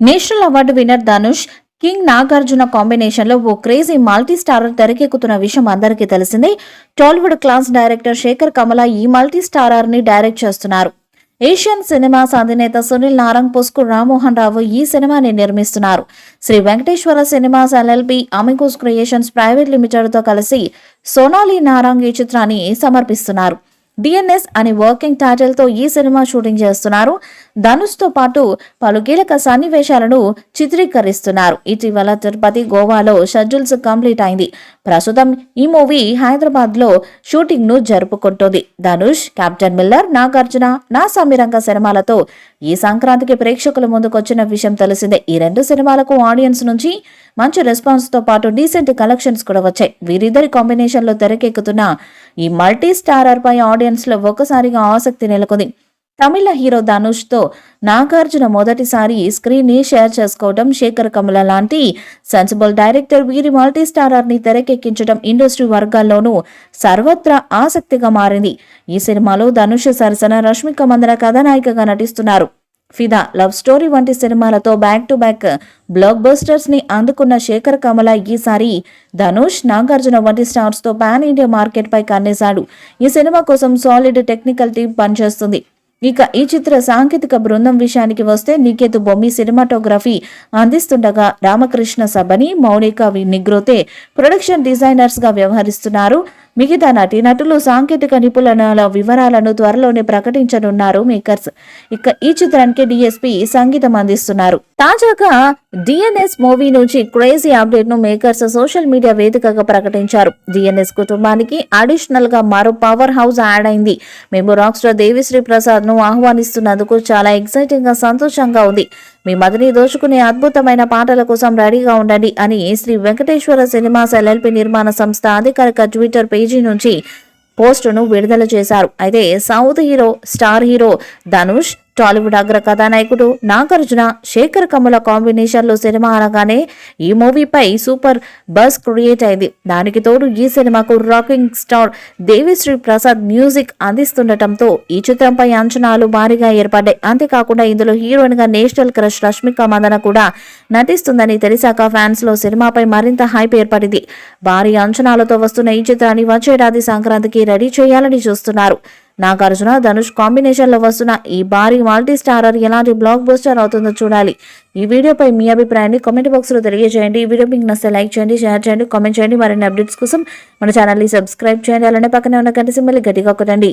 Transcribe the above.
National award winner Dhanush king Nagarjuna combination లో ఓ crazy multi starrer తెరకెక్కుతున్న విషయం అందరికీ తెలిసిందే. టాలీవుడ్ క్లాస్ డైరెక్టర్ శేఖర్ కమల ఈ మల్టీ స్టారర్ ని డైరెక్ట్ చేస్తున్నారు. ఏషియన్ సినిమాస్ అధినేత సునీల్ నారంగ్ పుస్కు రామ్మోహన్ రావు ఈ సినిమాని నిర్మిస్తున్నారు. Sri Venkateswara Cinemas LLP Amigos Creations private limited తో కలిసి సోనాలి నారంగ్ ఈ చిత్రాన్ని సమర్పిస్తున్నారు. డిఎన్ఎస్ అనే వర్కింగ్ టైటిల్ తో ఈ సినిమా షూటింగ్ చేస్తున్నారు. ధనుష్ తో పాటు పలు కీలక సన్నివేశాలను చిత్రీకరిస్తున్నారు. ఇటీవల తిరుపతి, గోవాలో షెడ్యూల్స్ కంప్లీట్ అయింది. ప్రస్తుతం ఈ మూవీ హైదరాబాద్ లో షూటింగ్ ను జరుపుకుంటోంది. ధనుష్, కెప్టెన్ మిల్లర్, నాగార్జున, నా సమీరంగ సినిమాలతో ఈ సంక్రాంతికి ప్రేక్షకుల ముందుకొచ్చిన విషయం తెలిసిందే. ఈ రెండు సినిమాలకు ఆడియన్స్ నుంచి మంచి రెస్పాన్స్ తో పాటు డీసెంట్ కలెక్షన్స్ కూడా వచ్చాయి. వీరిద్దరి కాంబినేషన్ లో తెరకెక్కుతున్న ఈ మల్టీ స్టారర్ పై ఆడియన్స్ లో ఒక్కసారిగా ఆసక్తి నెలకొంది. తమిళ హీరో ధనుష్ తో నాగార్జున మొదటిసారి స్క్రీన్ ని షేర్ చేసుకోవడం, శేఖర్ కమల లాంటి సెన్సిబుల్ డైరెక్టర్ వీరి మల్టీ స్టారర్ ని తెరకెక్కించడం ఇండస్ట్రీ వర్గాల్లోనూ సర్వత్రా ఆసక్తిగా మారింది. ఈ సినిమాలో ధనుష్ సరసన రష్మిక మందన కథానాయికగా నటిస్తున్నారు. ఫిదా, లవ్ స్టోరీ వంటి సినిమాలతో back to back black busters ని అందుకున్న శేఖర్ కమల ఈసారి ధనుష్, నాగార్జున వంటి స్టార్స్ తో పాన్ ఇండియా మార్కెట్ పై కన్నేశాడు. ఈ సినిమా కోసం సాలిడ్ టెక్నికల్ టీం పనిచేస్తుంది. ఇక ఈ చిత్ర సాంకేతిక బృందం విషయానికి వస్తే నికేత్ బొమ్మి సినిమాటోగ్రఫీ అందిస్తుండగా రామకృష్ణ సబని, మౌనిక నిగ్రోతే ప్రొడక్షన్ డిజైనర్స్ గా వ్యవహరిస్తున్నారు. మిగతా నటీనటులు, సాంకేతిక నిపుణుల వివరాలను త్వరలోనే ప్రకటించనున్నారు మేకర్స్. ఇక ఈ చిత్రానికి డిఎస్పి సంగీతం అందిస్తున్నారు. తాజాగా డిఎన్ఎస్ మూవీ నుంచి క్రేజీ అప్డేట్ ను మేకర్స్ సోషల్ మీడియా వేదికగా ప్రకటించారు. డిఎన్ఎస్ కుటుంబానికి అడిషనల్ గా మరో పవర్ హౌస్ యాడ్ అయింది. మేము రాక్ స్టార్ దేవిశ్రీ ప్రసాద్ ను ఆహ్వానిస్తున్నందుకు చాలా ఎక్సైటింగ్ గా, సంతోషంగా ఉంది. మీ మదిని దోచుకునే అద్భుతమైన పాటల కోసం రెడీగా ఉండండి అని శ్రీ వెంకటేశ్వర సినిమాస్ ఎల్ఎల్పి నిర్మాణ సంస్థ అధికారిక ట్విట్టర్ పేజీ నుంచి పోస్టును విడుదల చేశారు. అయితే south hero, star hero Dhanush, Tollywood అగ్ర కథానాయకుడు నాగార్జున, శేఖర్ కమల కాంబినేషన్ లో సినిమా అనగానే ఈ మూవీపై సూపర్ బజ్ క్రియేట్ అయింది. దానికి తోడు ఈ సినిమాకు rocking star Devi Sri Prasad music అందిస్తుండటంతో ఈ చిత్రంపై అంచనాలు భారీగా ఏర్పడ్డాయి. అంతేకాకుండా ఇందులో హీరోయిన్ గా నేషనల్ క్రష్ రష్మిక మందన కూడా నటిస్తుందని తెలిసాక ఫ్యాన్స్ లో సినిమాపై మరింత హైప్ ఏర్పడింది. భారీ అంచనాలతో వస్తున్న ఈ చిత్రాన్ని వచ్చేడాది సంక్రాంతికి రెడీ చేయాలని చూస్తున్నారు. నాగార్జున, ధనుష్ కాంబినేషన్ లో వస్తున్న ఈ భారీ మల్టీ స్టారర్ ఎలాంటి బ్లాక్ బస్టర్ అవుతుందో చూడాలి. ఈ వీడియోపై మీ అభిప్రాయాన్ని కామెంట్ బాక్స్ లో తెలియజేయండి. ఈ వీడియో మీకు నచ్చితే లైక్ చేయండి, షేర్ చేయండి, కామెంట్ చేయండి. మరిన్ని అప్డేట్స్ కోసం మన ఛానల్ ని సబ్స్క్రైబ్ చేయండి. అలానే పక్కనే ఉన్న గంట సింబల్ గట్టిగా కొట్టండి.